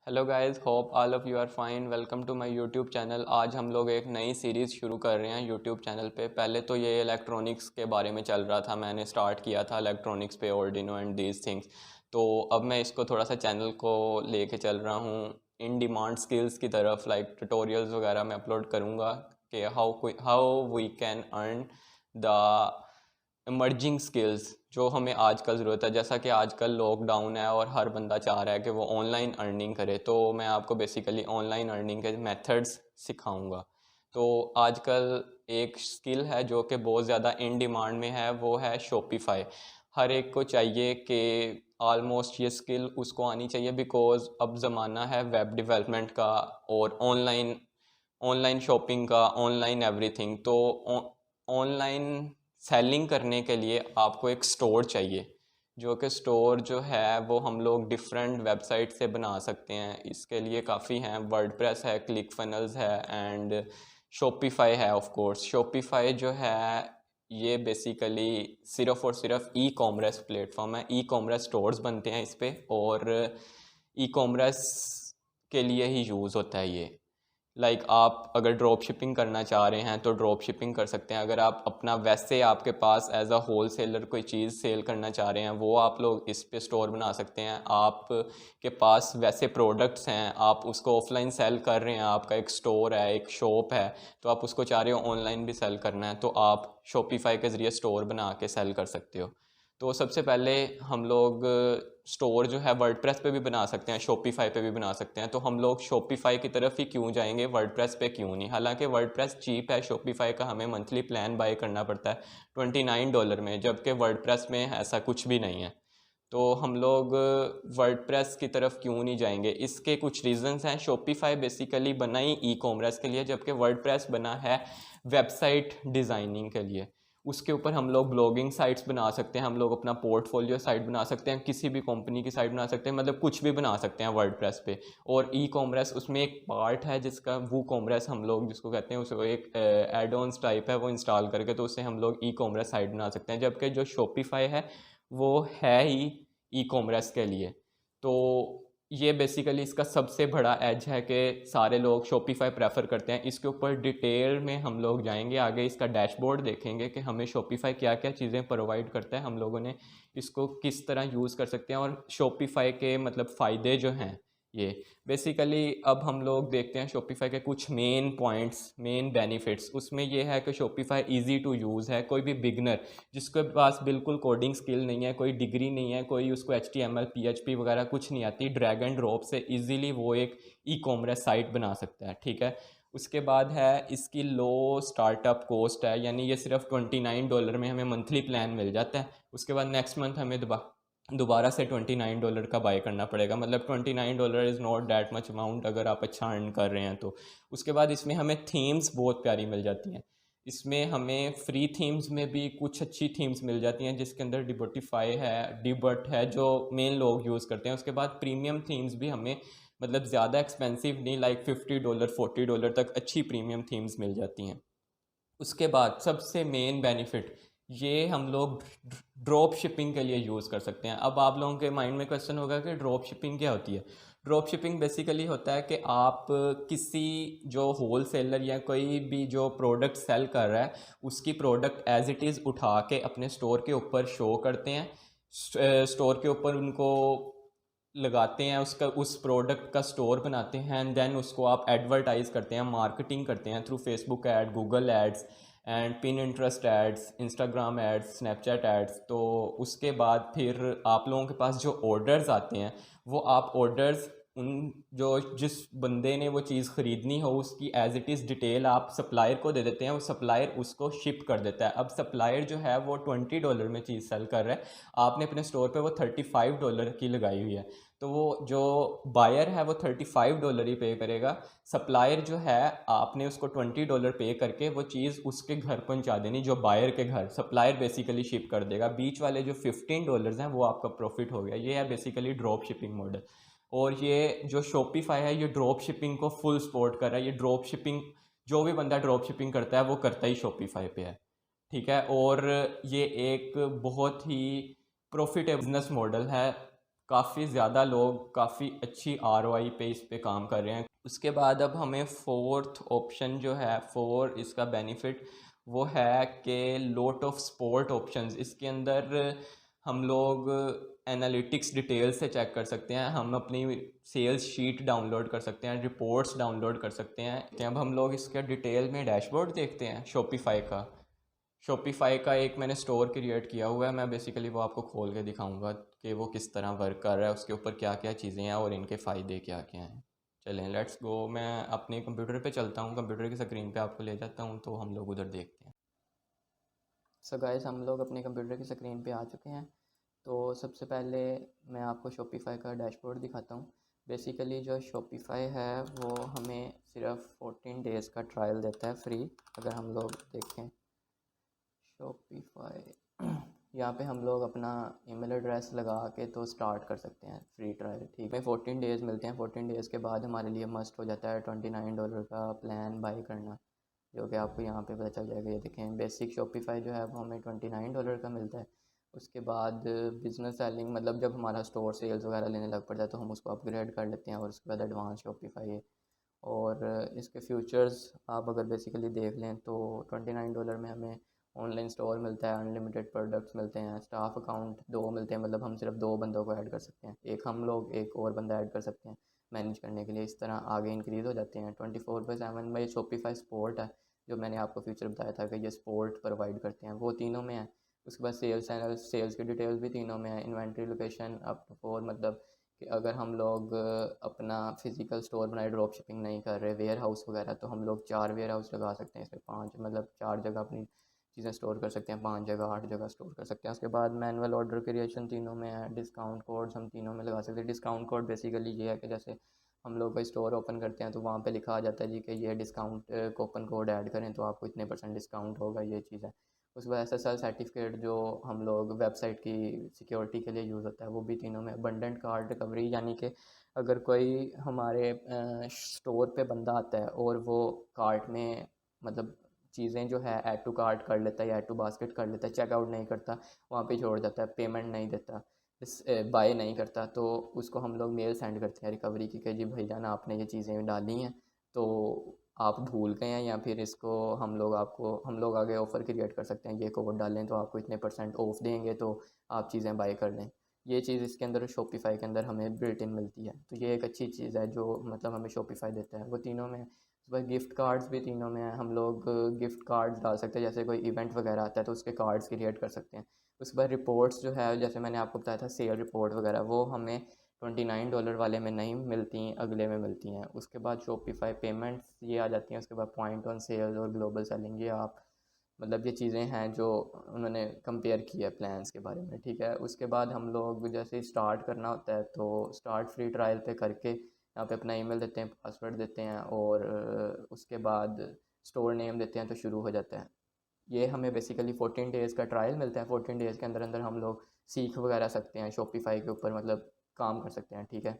Hello guys, hope all of you are fine. Welcome to my YouTube channel. आज हम लोग एक नई सीरीज़ शुरू कर रहे हैं यूट्यूब चैनल पे। पहले तो ये इलेक्ट्रॉनिक्स के बारे में चल रहा था, मैंने स्टार्ट किया था इलेक्ट्रॉनिक्स पे, आर्डिनो एंड दीज थिंग्स। तो अब मैं इसको थोड़ा सा चैनल को लेके चल रहा हूँ इन डिमांड स्किल्स की तरफ। लाइक ट्यूटोरियल्स वगैरह मैं अपलोड करूँगा कि how we can earn the emerging skills जो हमें आजकल ज़रूरत है। जैसा कि आजकल लॉकडाउन है और हर बंदा चाह रहा है कि वो ऑनलाइन अर्निंग करे, तो मैं आपको बेसिकली ऑनलाइन अर्निंग के मेथड्स सिखाऊंगा। तो आजकल एक स्किल है जो कि बहुत ज़्यादा इन डिमांड में है, वो है शॉपिफाई। हर एक को चाहिए कि ऑलमोस्ट ये स्किल उसको आनी चाहिए, बिकॉज़ अब ज़माना है वेब डेवलपमेंट का और ऑनलाइन ऑनलाइन शॉपिंग का, ऑनलाइन एवरीथिंग। तो ऑनलाइन सेलिंग करने के लिए आपको एक स्टोर चाहिए, जो कि स्टोर जो है वो हम लोग डिफरेंट वेबसाइट से बना सकते हैं। इसके लिए काफ़ी हैं, वर्डप्रेस है, क्लिक फनल्स है एंड शॉपिफाई है। ऑफ कोर्स शॉपिफाई जो है ये बेसिकली सिर्फ़ और सिर्फ ई कॉमर्स प्लेटफॉर्म है। ई कॉमर्स स्टोर्स बनते हैं इस पर, और ई कॉमर्स के लिए ही यूज़ होता है ये। आप अगर ड्रॉप शिपिंग करना चाह रहे हैं तो ड्रॉप शिपिंग कर सकते हैं। अगर आप अपना वैसे आपके पास एज अ होल सेलर कोई चीज़ सेल करना चाह रहे हैं, वो आप लोग इस पे स्टोर बना सकते हैं। आप के पास वैसे प्रोडक्ट्स हैं, आप उसको ऑफलाइन सेल कर रहे हैं, आपका एक स्टोर है, एक शॉप है, तो आप उसको चाह रहे हो ऑनलाइन भी सेल करना है, तो आप शॉपिफाई के ज़रिए स्टोर बना के सेल कर सकते हो। तो सबसे पहले हम लोग स्टोर जो है वर्डप्रेस पे भी बना सकते हैं, शॉपिफाई पे भी बना सकते हैं। तो हम लोग शॉपिफाई की तरफ ही क्यों जाएंगे, वर्डप्रेस पे क्यों नहीं? हालांकि वर्डप्रेस चीप है, शॉपिफाई का हमें मंथली प्लान बाय करना पड़ता है $29 में, जबकि वर्डप्रेस में ऐसा कुछ भी नहीं है। तो हम लोग वर्डप्रेस की तरफ क्यों नहीं जाएंगे? इसके कुछ रीजंस हैं। शॉपिफाई बेसिकली बना ही ई कॉमर्स के लिए, जबकि वर्डप्रेस बना है वेबसाइट डिज़ाइनिंग के लिए। उसके ऊपर हम लोग ब्लॉगिंग साइट्स बना सकते हैं, हम लोग अपना पोर्टफोलियो साइट बना सकते हैं, किसी भी कंपनी की साइट बना सकते हैं, मतलब कुछ भी बना सकते हैं वर्डप्रेस पे। और ई कॉमर्स उसमें एक पार्ट है जिसका वो कॉमर्स हम लोग जिसको कहते हैं, उसको एक एड ऑन्स टाइप है, वो इंस्टॉल करके तो उससे हम लोग ई कॉमर्स साइट बना सकते हैं। जबकि जो शॉपिफाई है वो है ही ई कॉमर्स के लिए। तो ये बेसिकली इसका सबसे बड़ा एज है कि सारे लोग शॉपिफाई प्रेफर करते हैं। इसके ऊपर डिटेल में हम लोग जाएंगे आगे, इसका डैशबोर्ड देखेंगे कि हमें शॉपिफाई क्या क्या चीज़ें प्रोवाइड करता है, हम लोगों ने इसको किस तरह यूज़ कर सकते हैं, और शॉपिफाई के मतलब फ़ायदे जो हैं ये बेसिकली। अब हम लोग देखते हैं शॉपिफाई के कुछ मेन पॉइंट्स, मेन बेनिफिट्स। उसमें ये है कि शॉपिफाई इजी टू यूज़ है। कोई भी बिगनर जिसके पास बिल्कुल कोडिंग स्किल नहीं है, कोई डिग्री नहीं है, कोई उसको HTML PHP वगैरह कुछ नहीं आती, ड्रैग एंड ड्रॉप से इजीली वो एक ई कॉमर्स साइट बना सकता है। ठीक है। उसके बाद है इसकी लो स्टार्टअप कॉस्ट है, यानी ये सिर्फ $29 में हमें मंथली प्लान मिल जाता है। उसके बाद नेक्स्ट मंथ हमें दोबारा से $29 का बाय करना पड़ेगा। मतलब $29 is not that much amount अगर आप अच्छा अर्न कर रहे हैं तो। उसके बाद इसमें हमें थीम्स बहुत प्यारी मिल जाती हैं। इसमें हमें फ्री थीम्स में भी कुछ अच्छी थीम्स मिल जाती हैं, जिसके अंदर डिबोटिफाई है, डिबट है, जो मेन लोग यूज़ करते हैं। उसके बाद प्रीमियम थीम्स भी हमें मतलब ज़्यादा एक्सपेंसिव नहीं, लाइक $50 $40 तक अच्छी प्रीमियम थीम्स मिल जाती हैं। उसके बाद सबसे मेन बेनिफिट, ये हम लोग ड्रॉप शिपिंग के लिए यूज़ कर सकते हैं। अब आप लोगों के माइंड में क्वेश्चन होगा कि ड्रॉप शिपिंग क्या होती है। ड्रॉप शिपिंग बेसिकली होता है कि आप किसी जो होल सेलर या कोई भी जो प्रोडक्ट सेल कर रहा है, उसकी प्रोडक्ट एज इट इज़ उठा के अपने स्टोर के ऊपर शो करते हैं, स्टोर के ऊपर उनको लगाते हैं, उसका उस प्रोडक्ट का स्टोर बनाते हैं, एंड देन उसको आप एडवर्टाइज करते हैं, मार्केटिंग करते हैं through Facebook ad, Google ads and Pinterest ads, Instagram ads, Snapchat ads. तो उसके बाद फिर आप लोगों के पास जो ऑर्डर्स आते हैं, वो आप ऑर्डर्स उन जो जिस बंदे ने वो चीज़ ख़रीदनी हो उसकी एज इट इज़ डिटेल आप सप्लायर को दे देते हैं, वो सप्लायर उसको शिप कर देता है। अब सप्लायर जो है वो $20 में चीज़ सेल कर रहा है, आपने अपने स्टोर पे वो $35 की लगाई हुई है, तो वो जो बायर है वो $35 ही पे करेगा। सप्लायर जो है आपने उसको $20 पे करके वो चीज़ उसके घर पहुंचा देनी, जो बायर के घर। सप्लायर बेसिकली शिप कर देगा, बीच वाले जो $15 हैं वो आपका प्रॉफिट हो गया। ये है बेसिकली ड्रॉप शिपिंग मॉडल। और ये जो शॉपिफाई है ये ड्रॉप शिपिंग को फुल सपोर्ट कर रहा है। ये ड्रॉप शिपिंग, जो भी बंदा ड्रॉप शिपिंग करता है वो करता ही शॉपिफाई पे है। ठीक है। और ये एक बहुत ही प्रॉफिटेबल बिजनेस मॉडल है काफ़ी ज़्यादा लोग काफ़ी अच्छी आरओआई पे इस पे काम कर रहे हैं। उसके बाद अब हमें फोर्थ ऑप्शन जो है, इसका बेनिफिट वो है कि लॉट ऑफ सपोर्ट ऑप्शंस। इसके अंदर हम लोग एनालिटिक्स डिटेल से चेक कर सकते हैं, हम अपनी सेल्स शीट डाउनलोड कर सकते हैं, रिपोर्ट्स डाउनलोड कर सकते हैं। अब हम लोग इसके डिटेल में डैशबोर्ड देखते हैं शॉपिफ़ाई का एक मैंने स्टोर क्रिएट किया हुआ है। मैं बेसिकली वो आपको खोल के दिखाऊंगा कि वो किस तरह वर्क कर रहा है, उसके ऊपर क्या क्या चीज़ें हैं और इनके फ़ायदे क्या क्या हैं। चलें लेट्स गो, मैं अपने कंप्यूटर पे चलता हूँ, कंप्यूटर की स्क्रीन पे आपको ले जाता हूँ, तो हम लोग उधर देखते हैं। सो गाइस, हम लोग अपने कंप्यूटर की स्क्रीन पे आ चुके हैं। तो सबसे पहले मैं आपको शॉपिफ़ाई का डैशबोर्ड दिखाता हूँ। बेसिकली जो शॉपिफ़ाई है वो हमें सिर्फ 14 डेज़ का ट्रायल देता है फ्री। अगर हम लोग देखें शॉपिफ़ाई यहाँ पे हम लोग अपना ईमेल एड्रेस लगा के तो स्टार्ट कर सकते हैं फ्री ट्रायल। ठीक है, 14 डेज़ मिलते हैं। 14 डेज़ के बाद हमारे लिए मस्ट हो जाता है $29 का प्लान बाई करना, जो कि आपको यहाँ पे पता चल जाएगा। ये देखें, बेसिक शॉपिफ़ाई जो है वो हमें $29 का मिलता है। उसके बाद बिज़नेस सेलिंग, मतलब जब हमारा स्टोर सेल्स वगैरह लेने लग पड़ता है तो हम उसको अपग्रेड कर लेते हैं, और उसके बाद एडवांस शॉपिफ़ाई है। और इसके फ्यूचर्स आप अगर बेसिकली देख लें तो $29 में हमें ऑनलाइन स्टोर मिलता है, अनलिमिटेड प्रोडक्ट्स मिलते हैं, स्टाफ अकाउंट 2 मिलते हैं, मतलब हम सिर्फ 2 बंदों को ऐड कर सकते हैं, एक हम लोग एक और बंदा ऐड कर सकते हैं मैनेज करने के लिए। इस तरह आगे इंक्रीज़ हो जाते हैं। 24/7 में शॉपिफ़ाई सपोर्ट है, जो मैंने आपको फीचर बताया था कि ये सपोर्ट प्रोवाइड करते हैं, वो तीनों में है। उसके बाद सेल्स चैनल, सेल्स की डिटेल्स भी तीनों में है। इन्वेंट्री लोकेशन अप टू 4, मतलब कि अगर हम लोग अपना फिज़िकल स्टोर बनाए, ड्रॉप शिपिंग नहीं कर रहे, वेयर हाउस वगैरह, तो हम लोग 4 वेयर हाउस लगा सकते हैं इसमें, 5 मतलब 4 जगह अपनी चीज़ें स्टोर कर सकते हैं, 5 जगह 8 जगह स्टोर कर सकते हैं। उसके बाद मैनुअल ऑर्डर क्रिएशन तीनों में है। डिस्काउंट कोड्स हम तीनों में लगा सकते हैं। डिस्काउंट कोड बेसिकली ये है कि जैसे हम लोग कोई स्टोर ओपन करते हैं तो वहाँ पे लिखा आ जाता है जी कि ये डिस्काउंट कूपन कोड ऐड करें तो आपको इतने % डिस्काउंट होगा, ये चीज़ है। उसके बाद SSL सर्टिफिकेट जो हम लोग वेबसाइट की सिक्योरिटी के लिए यूज़ होता है, वो भी तीनों में। अबंडेंट कार्ड रिकवरी, यानी कि अगर कोई हमारे स्टोर पे बंदा आता है और वो कार्ट में मतलब चीज़ें जो है ऐड टू कार्ट कर लेता है या ऐड टू बास्केट कर लेता है, चेकआउट नहीं करता, वहाँ पे छोड़ जाता है, पेमेंट नहीं देता, बाय नहीं करता, तो उसको हम लोग मेल सेंड करते हैं रिकवरी की कि जी भाईजान आपने ये चीज़ें डाली हैं तो आप भूल गए हैं, या फिर इसको हम लोग आगे ऑफ़र क्रिएट कर सकते हैं, ये कोड डालें तो आपको इतने % ऑफ देंगे तो आप चीज़ें बाय कर लें। ये चीज़ इसके अंदर शॉपिफ़ाई के अंदर हमें बिल्ट इन मिलती है, तो ये एक अच्छी चीज़ है जो मतलब हमें शॉपिफ़ाई देता है, वो तीनों में है। उसके बाद गिफ्ट कार्ड्स भी तीनों में है। हम लोग गिफ्ट कार्ड्स डाल सकते हैं, जैसे कोई इवेंट वगैरह आता है तो उसके कार्ड्स क्रिएट कर सकते हैं। उसके बाद रिपोर्ट्स जो है, जैसे मैंने आपको बताया था सेल रिपोर्ट वगैरह, वो हमें $29 वाले में नहीं मिलती, अगले में मिलती हैं। उसके बाद शॉपिफ़ाई पेमेंट्स ये आ जाती हैं। उसके बाद पॉइंट ऑन सेल्स और ग्लोबल सेलिंग, ये आप मतलब ये चीज़ें हैं जो उन्होंने कंपेयर किया है प्लान्स के बारे में, ठीक है। उसके बाद हम लोग जैसे स्टार्ट करना होता है तो स्टार्ट फ्री ट्रायल पे करके यहाँ पे अपना ईमेल देते हैं, पासवर्ड देते हैं, और उसके बाद स्टोर नेम देते हैं तो शुरू हो जाता है। ये हमें बेसिकली 14 डेज़ का ट्रायल मिलता है। 14 डेज़ के अंदर अंदर हम लोग सीख वगैरह सकते हैं शॉपिफ़ाई के ऊपर, मतलब काम कर सकते हैं, ठीक है।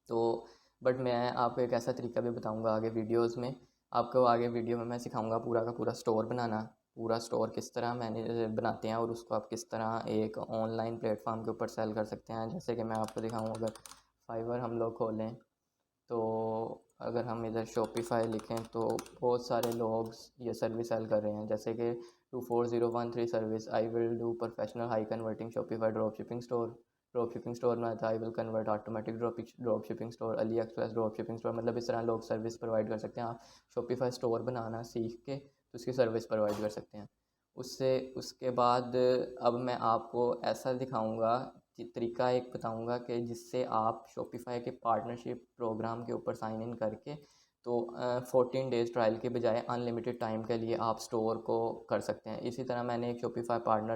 तो बट मैं आपको एक ऐसा तरीका भी बताऊंगा आगे वीडियोस में। आपको आगे वीडियो में मैं सिखाऊंगा पूरा का पूरा स्टोर बनाना, पूरा स्टोर किस तरह मैंने बनाते हैं और उसको आप किस तरह एक ऑनलाइन प्लेटफॉर्म के ऊपर सेल कर सकते हैं। जैसे कि मैं आपको दिखाऊँ, अगर फाइवर हम लोग खोलें तो अगर हम इधर शॉपिफ़ाई लिखें तो बहुत सारे लोग ये सर्विस सेल कर रहे हैं, जैसे कि 24013 service, I will do professional high converting Shopify drop shipping store में आता है, I will convert automatic drop shipping store, AliExpress drop shipping store, मतलब इस तरह लोग सर्विस प्रोवाइड कर सकते हैं। आप शॉपिफ़ाई स्टोर बनाना सीख के तो उसकी सर्विस प्रोवाइड कर सकते हैं उससे। उसके बाद अब मैं आपको ऐसा दिखाऊंगा कि तरीका एक बताऊंगा कि जिससे आप शॉपिफ़ाई के पार्टनरशिप प्रोग्राम के ऊपर साइन इन करके तो 14 डेज़ ट्रायल के बजाय अनलिमिटेड टाइम के लिए आप स्टोर को कर सकते हैं। इसी तरह मैंने एक शॉपिफ़ाई पार्टनर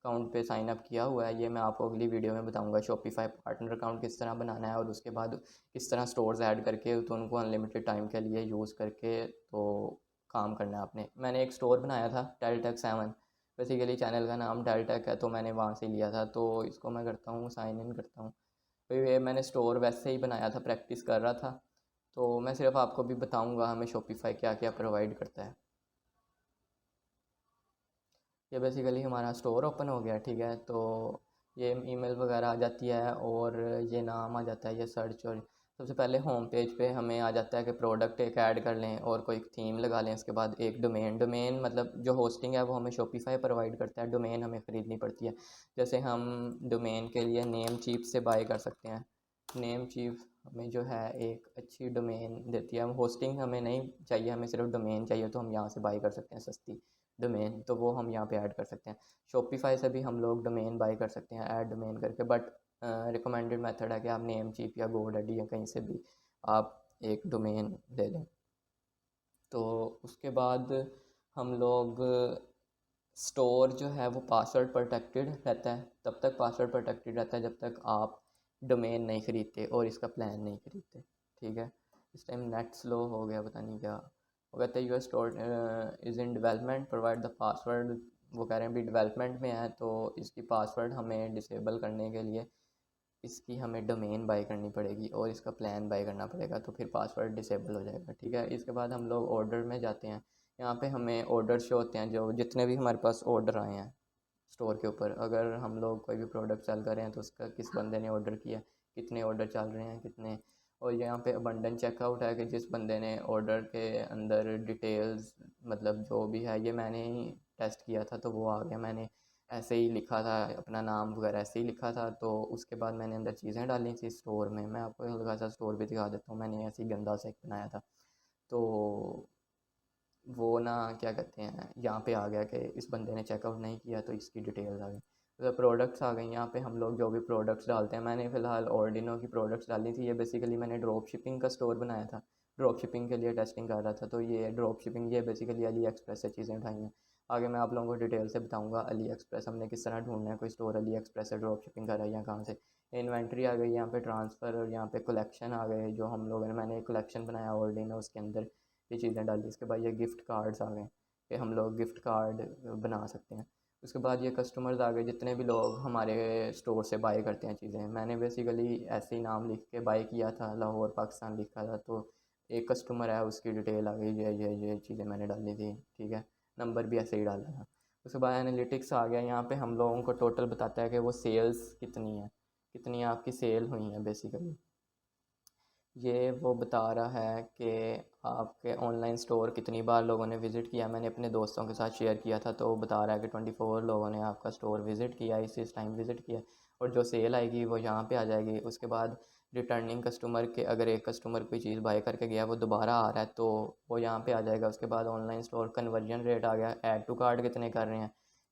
अकाउंट पे साइन अप किया हुआ है, ये मैं आपको अगली वीडियो में बताऊंगा शॉपिफ़ाई पार्टनर अकाउंट किस तरह बनाना है, और उसके बाद किस तरह स्टोर्स ऐड करके तो उनको अनलिमिटेड टाइम के लिए यूज़ करके तो काम करना है आपने। मैंने एक स्टोर बनाया था टेलटेक 7, बेसिकली चैनल का नाम टेलटेक है तो मैंने वहाँ से लिया था। तो इसको मैं करता हूँ, साइन इन करता हूँ। फिर ये मैंने स्टोर वैसे ही बनाया था, प्रैक्टिस कर रहा था, तो मैं सिर्फ आपको भी बताऊँगा हमें शॉपिफ़ाई क्या क्या प्रोवाइड करता है। ये बेसिकली हमारा स्टोर ओपन हो गया, ठीक है। तो ये ईमेल वगैरह आ जाती है और ये नाम आ जाता है, ये सर्च। और सबसे पहले होम पेज पे हमें आ जाता है कि प्रोडक्ट एक ऐड कर लें और कोई थीम लगा लें। उसके बाद एक डोमेन मतलब जो होस्टिंग है वो हमें शॉपिफाई प्रोवाइड करता है, डोमेन हमें ख़रीदनी पड़ती है। जैसे हम डोमेन के लिए नेम चीप से बाय कर सकते हैं। नेम चीप हमें जो है एक अच्छी डोमेन देती है। हम होस्टिंग हमें नहीं चाहिए, हमें सिर्फ डोमेन चाहिए, तो हम यहाँ से बाय कर सकते हैं सस्ती डोमेन, तो वो हम यहाँ पे ऐड कर सकते हैं। शॉपिफाई से भी हम लोग डोमेन बाय कर सकते हैं ऐड डोमेन करके, बट रिकमेंडेड मेथड है कि आप नेम चीप या गोडैडी या कहीं से भी आप एक डोमेन ले लें। तो उसके बाद हम लोग स्टोर जो है वो पासवर्ड प्रोटेक्टेड रहता है, तब तक पासवर्ड प्रोटेक्टेड रहता है जब तक आप डोमेन नहीं ख़रीदते और इसका प्लान नहीं ख़रीदते। ठीक है, इस टाइम नेट स्लो हो गया, पता नहीं क्या। वो कहते हैं your store is in development, provide the password. वो कह रहे हैं अभी डेवलपमेंट में है, तो इसकी पासवर्ड हमें डिसेबल करने के लिए इसकी हमें डोमेन बाय करनी पड़ेगी और इसका प्लान बाय करना पड़ेगा, तो फिर पासवर्ड डिसेबल हो जाएगा। ठीक है, इसके बाद हम लोग ऑर्डर में जाते हैं। यहाँ पे हमें ऑर्डर शो होते हैं, जो जितने भी हमारे पास ऑर्डर आए हैं स्टोर के ऊपर। अगर हम लोग कोई भी प्रोडक्ट सेल कर रहे हैं तो उसका किस बंदे ने ऑर्डर किया, कितने ऑर्डर चल रहे हैं, कितने। और यहाँ पे अबंडन चेकआउट है कि जिस बंदे ने ऑर्डर के अंदर डिटेल्स मतलब जो भी है, ये मैंने ही टेस्ट किया था तो वो आ गया। मैंने ऐसे ही लिखा था, अपना नाम वगैरह ऐसे ही लिखा था, तो उसके बाद मैंने अंदर चीज़ें डाली थी स्टोर में। मैं आपको हल्का सा स्टोर भी दिखा देता हूँ, मैंने ऐसे ही गंदा सा एक बनाया था। तो वो ना क्या कहते हैं, यहाँ पे आ गया कि इस बंदे ने चेकआउट नहीं किया, तो इसकी डिटेल्स आ गई। तो प्रोडक्ट्स आ गई यहाँ पे। हम लोग जो भी प्रोडक्ट्स डालते हैं, मैंने फ़िलहाल ऑर्डिनो की प्रोडक्ट्स डाली थी। ये बेसिकली मैंने ड्रॉप शिपिंग का स्टोर बनाया था, ड्रॉप शिपिंग के लिए टेस्टिंग कर रहा था। तो ये ड्रॉप शिपिंग, ये बेसिकली अली एक्सप्रेस से चीज़ें उठाई हैं। आगे मैं आप लोगों को डिटेल से बताऊँगा अली एक्सप्रेस हमने किस तरह ढूंढना है, कोई स्टोर अली एक्सप्रेस से ड्रॉप शिपिंग कर रहा है या कहाँ से। इन्वेंट्री आ गई यहाँ पे, ट्रांसफ़र, और यहाँ पे कलेक्शन आ गए जो हम लोगों ने, मैंने एक कलेक्शन बनाया ऑर्डिनो, उसके अंदर ये चीज़ें डाली। इसके बाद ये गिफ्ट कार्ड्स आ गए कि हम लोग गिफ्ट कार्ड बना सकते हैं। उसके बाद ये कस्टमर्स आ गए, जितने भी लोग हमारे स्टोर से बाय करते हैं चीज़ें। मैंने बेसिकली ऐसे ही नाम लिख के बाय किया था, लाहौर पाकिस्तान लिखा था, तो एक कस्टमर है उसकी डिटेल आ गई, ये चीज़ें मैंने डाली थी। ठीक है, नंबर भी ऐसे ही डाला था। उसके बाद एनालिटिक्स आ गया, यहाँ पे हम लोगों को टोटल बताता है कि वो सेल्स कितनी है, कितनी आपकी सेल हुई है बेसिकली। ये वो बता रहा है कि आपके ऑनलाइन स्टोर कितनी बार लोगों ने विज़िट किया। मैंने अपने दोस्तों के साथ शेयर किया था, तो वो बता रहा है कि 24 लोगों ने आपका स्टोर विज़िट किया, इस टाइम विज़िट किया। और जो सेल आएगी वो यहाँ पे आ जाएगी। उसके बाद रिटर्निंग कस्टमर के, अगर एक कस्टमर कोई चीज़ बाय करके गया, वो दोबारा आ रहा है, तो वो यहाँ पे आ जाएगा। उसके बाद ऑनलाइन स्टोर कन्वर्जन रेट आ गया, ऐड टू कार्ट कितने कर रहे हैं,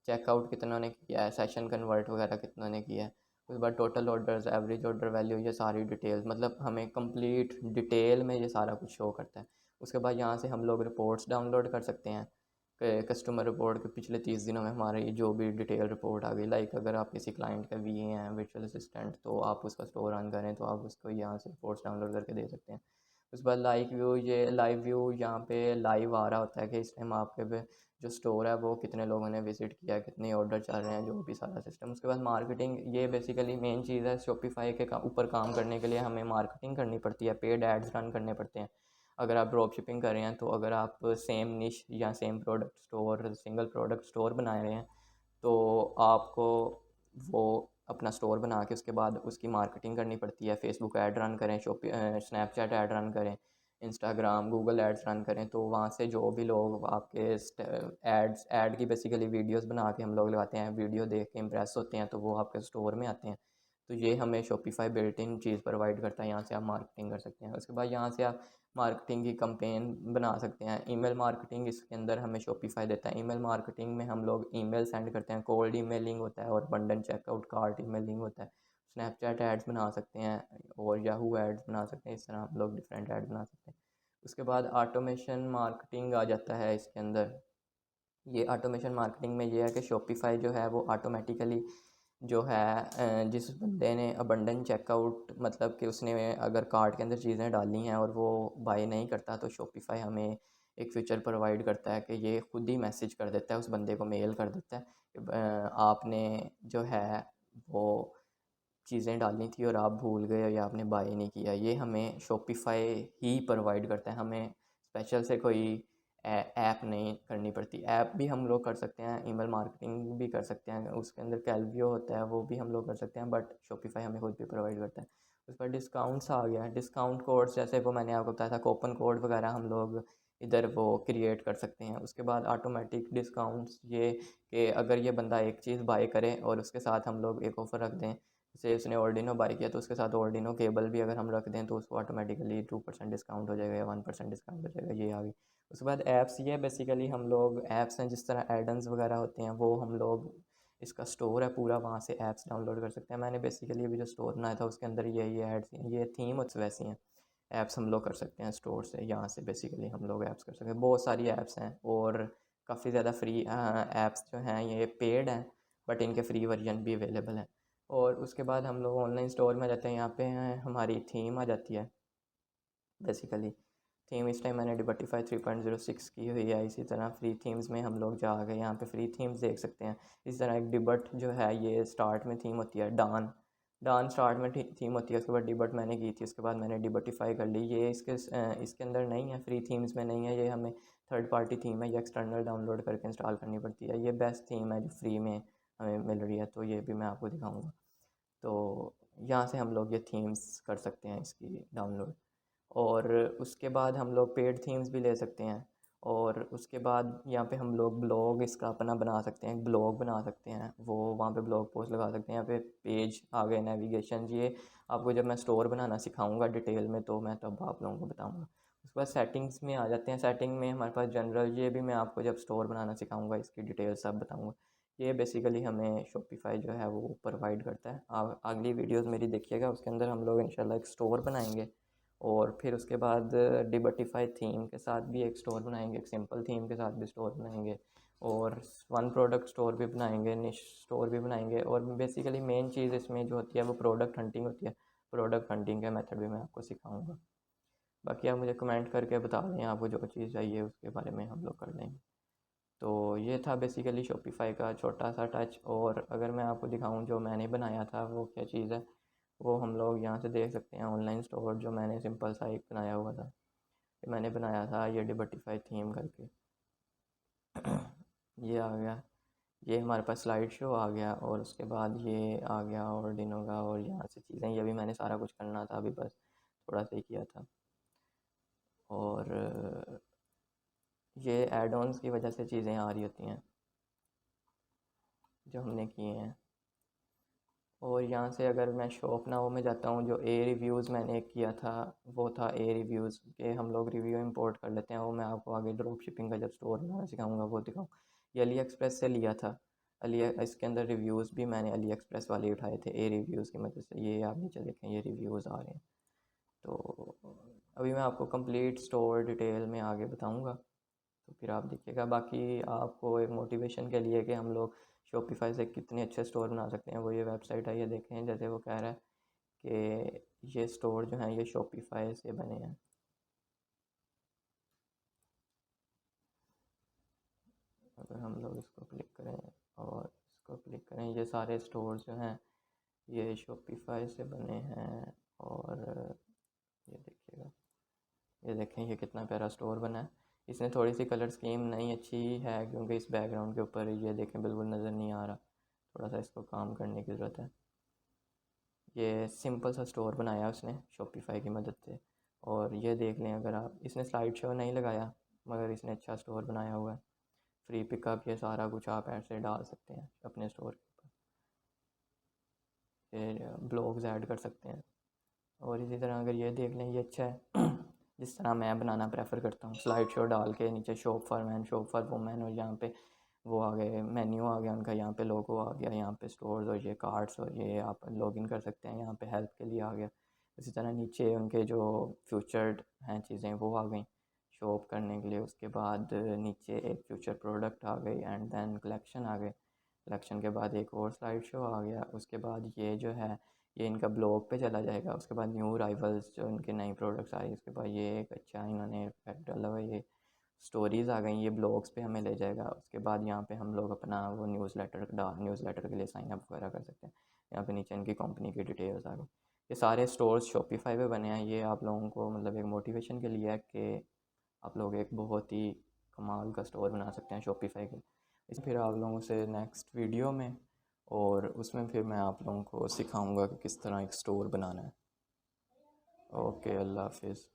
चेकआउट कितनों ने किया है, सेशन कन्वर्ट वगैरह कितनों ने किया है। उसके बाद total orders, average order value, ये सारी डिटेल्स, मतलब हमें कंप्लीट डिटेल में ये सारा कुछ शो करता है। उसके बाद यहाँ से हम लोग रिपोर्ट्स डाउनलोड कर सकते हैं कि कस्टमर रिपोर्ट के पिछले 30 दिनों में हमारे जो भी डिटेल रिपोर्ट आ गई। लाइक अगर आप किसी क्लाइंट का वी हैं वर्चुअल असिस्टेंट, तो आप उसका स्टोर रन करें तो आप उसको यहाँ से रिपोर्ट्स डाउनलोड करके दे सकते हैं। उसके बाद लाइव व्यू, ये लाइव व्यू यहाँ पे लाइव आ रहा होता है कि इस टाइम आपके पे जो स्टोर है वो कितने लोगों ने विज़िट किया, कितने ऑर्डर चल रहे हैं, जो भी सारा सिस्टम। उसके बाद मार्केटिंग, ये बेसिकली मेन चीज़ है। शॉपिफाई के ऊपर काम करने के लिए हमें मार्केटिंग करनी पड़ती है, पेड एड्स रन करने पड़ते हैं। अगर आप ड्रॉप शिपिंग कर रहे हैं, तो अगर आप सेम निश या same product store, single product store बना रहे हैं, तो आपको वो अपना स्टोर बना के उसके बाद उसकी मार्केटिंग करनी पड़ती है। फेसबुक ऐड रन करें, स्नैपचैट ऐड रन करें, इंस्टाग्राम, गूगल एड्स रन करें, तो वहाँ से जो भी लोग आपके ऐड की बेसिकली वीडियोस बना के हम लोग लगाते हैं, वीडियो देख के इम्प्रेस होते हैं, तो वो आपके स्टोर में आते हैं। तो ये हमें Shopify built in cheese provide करता है, यहाँ से आप मार्केटिंग कर सकते हैं। उसके बाद यहाँ से आप मार्केटिंग की कैंपेन बना सकते हैं। ईमेल मार्केटिंग इसके अंदर हमें शॉपिफाई देता है। ईमेल मार्केटिंग में हम लोग ईमेल सेंड करते हैं, कोल्ड ईमेलिंग होता है और बंडल चेकआउट कार्ट ईमेलिंग होता है। स्नैपचैट एड्स बना सकते हैं और याहू एड्स बना सकते हैं, इस तरह हम लोग डिफरेंट एड्स बना सकते हैं। उसके बाद ऑटोमेशन मार्केटिंग आ जाता है इसके अंदर। ये ऑटोमेशन मार्केटिंग में ये है कि शॉपिफाई जो है वो ऑटोमेटिकली जो है जिस बंदे ने अबंडन चेकआउट, मतलब कि उसने अगर कार्ट के अंदर चीज़ें डाली हैं और वो बाय नहीं करता, तो शॉपिफाई हमें एक फीचर प्रोवाइड करता है कि ये खुद ही मैसेज कर देता है, उस बंदे को मेल कर देता है कि आपने जो है वो चीज़ें डालनी थी और आप भूल गए या आपने बाय नहीं किया। ये हमें शॉपिफाई ही प्रोवाइड करता है, हमें स्पेशल से कोई ऐप नहीं करनी पड़ती। ऐप भी हम लोग कर सकते हैं, ईमेल मार्केटिंग भी कर सकते हैं, उसके अंदर कैलवियो होता है वो भी हम लोग कर सकते हैं, बट शॉपिफाई हमें खुद भी प्रोवाइड करता है। उस पर डिस्काउंट्स आ गया, डिस्काउंट कोड्स जैसे वो मैंने आपको बताया था, कूपन कोड वगैरह हम लोग इधर वो क्रिएट कर सकते हैं। उसके बाद ऑटोमेटिक डिस्काउंट्स ये कि अगर ये बंदा एक चीज़ बाय करे और उसके साथ हम लोग एक ऑफ़र रख दें, जैसे उसने ऑर्डिनो बाय किया तो उसके साथ ऑर्डिनो केबल भी अगर हम रख दें तो उसको ऑटोमेटिकली 2% डिस्काउंट हो जाएगा या 1% डिस्काउंट हो जाएगा, ये आ गई। उसके बाद ऐप्स, ये बेसिकली हम लोग ऐप्स हैं जिस तरह एडन्स वगैरह होते हैं वो हम लोग, इसका स्टोर है पूरा, वहाँ से ऐप्स डाउनलोड कर सकते हैं। मैंने बेसिकली अभी जो स्टोर बनाया था उसके अंदर ये एड्स, ये थीम वैसी हैं। ऐप्स हम लोग कर सकते हैं स्टोर से, यहाँ से बेसिकली हम लोग ऐप्स कर सकते हैं। बहुत सारी ऐप्स हैं और काफ़ी ज़्यादा फ्री ऐप्स जो हैं ये पेड हैं, बट इनके फ्री वर्जन भी अवेलेबल हैं। और उसके बाद हम लोग ऑनलाइन स्टोर में जाते हैं, यहाँ पे हमारी थीम आ जाती है बेसिकली। थीम इस टाइम मैंने डिबटिफाई 3.06 की हुई है। इसी तरह फ्री थीम्स में हम लोग जा गए, यहाँ पे फ्री थीम्स देख सकते हैं। इस तरह एक डिबट जो है ये स्टार्ट में थीम होती है, डान डान स्टार्ट में थीम होती है। उसके बाद डिबट मैंने की थी, उसके बाद मैंने डिबटिफाई कर ली। ये इसके अंदर नहीं है, फ्री थीम्स में नहीं है, ये हमें थर्ड पार्टी थीम है, ये एक्सटर्नल डाउनलोड करके इंस्टॉल करनी पड़ती है। ये बेस्ट थीम है जो फ्री में हमें मिल रही है, तो ये भी मैं आपको दिखाऊँगा। तो यहाँ से हम लोग ये थीम्स कर सकते हैं इसकी डाउनलोड। और उसके बाद हम लोग पेड थीम्स भी ले सकते हैं। और उसके बाद यहाँ पे हम लोग ब्लॉग इसका अपना बना सकते हैं, ब्लॉग बना सकते हैं, वो वहाँ पे ब्लॉग पोस्ट लगा सकते हैं। यहाँ पे पेज आ गए, नेविगेशन, ये आपको जब मैं स्टोर बनाना सिखाऊंगा डिटेल में तो मैं तब आप लोगों को बताऊंगा। उसके बाद सेटिंग्स में आ जाते हैं। सेटिंग में हमारे पास जनरल, ये भी मैं आपको जब स्टोर बनाना सिखाऊंगा इसकी डिटेल सब बताऊंगा। ये बेसिकली हमें शॉपिफाई जो है वो प्रोवाइड करता है। अगली वीडियोस मेरी देखिएगा, उसके अंदर हम लोग इंशाल्लाह एक स्टोर बनाएंगे और फिर उसके बाद डिबटिफाई थीम के साथ भी एक स्टोर बनाएंगे, एक सिंपल थीम के साथ भी स्टोर बनाएंगे, और वन प्रोडक्ट स्टोर भी बनाएंगे, निश स्टोर भी बनाएंगे। और बेसिकली मेन चीज़ इसमें जो होती है वो प्रोडक्ट हंटिंग होती है। प्रोडक्ट हंटिंग का मेथड भी मैं आपको सिखाऊंगा। बाकी आप मुझे कमेंट करके बता दें, आपको जो चीज़ चाहिए उसके बारे में हम लोग कर लेंगे। तो ये था बेसिकली शॉपिफाई का छोटा सा टच। और अगर मैं आपको दिखाऊं जो मैंने बनाया था वो क्या चीज़ है, वो हम लोग यहाँ से देख सकते हैं। ऑनलाइन स्टोर जो मैंने सिंपल सा एक बनाया हुआ था, ये मैंने बनाया था ये डिबटिफाई थीम करके। ये आ गया, ये हमारे पास स्लाइड शो आ गया, और उसके बाद ये आ गया ऑर्डिनो का, और यहाँ से चीज़ें, ये भी मैंने सारा कुछ करना था, अभी बस थोड़ा सा ही किया था। और ये एड ऑन्स की वजह से चीज़ें आ रही होती हैं जो हमने किए हैं। और यहाँ से अगर मैं शॉप नाउ में जाता हूँ, जो ए रिव्यूज़ मैंने किया था वो था ए रिव्यूज़ के, हम लोग रिव्यू इंपोर्ट कर लेते हैं, वो मैं आपको आगे ड्रॉप शिपिंग का जब स्टोर बनाना सिखाऊंगा वो दिखाऊँ। ये अली एक्सप्रेस से लिया था। अली, इसके अंदर रिव्यूज़ भी मैंने अली एक्सप्रेस वाले उठाए थे ए रिव्यूज़ की मदद से। ये आप नीचे देखें, ये रिव्यूज़ आ रहे हैं। तो अभी मैं आपको कंप्लीट स्टोर डिटेल में आगे बताऊँगा, तो फिर आप देखिएगा। बाकी आपको एक मोटिवेशन के लिए कि हम लोग शॉपिफाई से कितने अच्छे स्टोर बना सकते हैं, वो ये वेबसाइट है, ये देखें। जैसे वो कह रहा है कि ये स्टोर जो हैं ये शॉपिफाई से बने हैं। अगर हम लोग इसको क्लिक करें और इसको क्लिक करें, ये सारे स्टोर जो हैं ये शॉपिफाई से बने हैं। और ये देखिएगा, ये देखें ये कितना प्यारा स्टोर बना है। इसने थोड़ी सी कलर स्कीम नहीं अच्छी है क्योंकि इस बैकग्राउंड के ऊपर ये देखें बिल्कुल नज़र नहीं आ रहा, थोड़ा सा इसको काम करने की ज़रूरत है। ये सिंपल सा स्टोर बनाया उसने शॉपिफाई की मदद से। और ये देख लें, अगर आप, इसने स्लाइड शो नहीं लगाया मगर इसने अच्छा स्टोर बनाया हुआ है। फ्री पिकअप, ये सारा कुछ आप ऐसे डाल सकते हैं अपने स्टोर के ऊपर, फिर ब्लॉग्स ऐड कर सकते हैं। और इसी तरह अगर ये देख लें, ये अच्छा है जिस तरह मैं बनाना प्रेफर करता हूँ, स्लाइड शो डाल के नीचे shop for man, shop for women, और यहाँ पे वो आ गए, मेन्यू आ गया उनका, यहाँ पे लोगो आ गया, यहाँ पे स्टोर्स और ये कार्ड्स, और ये आप लॉगिन कर सकते हैं, यहाँ पे हेल्प के लिए आ गया। इसी तरह नीचे उनके जो फ्यूचर्ड हैं चीज़ें वो आ गई शॉप करने के लिए। उसके बाद नीचे एक फ्यूचर प्रोडक्ट आ गई, एंड देन कलेक्शन आ गए। कलेक्शन के बाद एक और स्लाइड शो आ गया। उसके बाद ये जो है ये इनका ब्लॉग पे चला जाएगा। उसके बाद न्यू राइवल्स जो इनके नई प्रोडक्ट्स आ रही है। उसके बाद ये एक अच्छा इन्होंने इफेक्ट डाला हुआ, ये स्टोरीज़ आ गई, ये ब्लॉग्स पे हमें ले जाएगा। उसके बाद यहाँ पे हम लोग अपना वो न्यूज़लेटर के लिए साइन अप वगैरह कर सकते हैं। यहाँ पे नीचे इनकी कंपनी की डिटेल्स आ गई। ये सारे स्टोर्स शॉपिफाई पे बने हैं। ये आप लोगों को मतलब एक मोटिवेशन के लिए है कि आप लोग एक बहुत ही कमाल का स्टोर बना सकते हैं शॉपिफाई के। इस फिर आप लोगों से नेक्स्ट वीडियो में, और उसमें फिर मैं आप लोगों को सिखाऊंगा कि किस तरह एक स्टोर बनाना है। ओके, अल्लाह हाफिज़।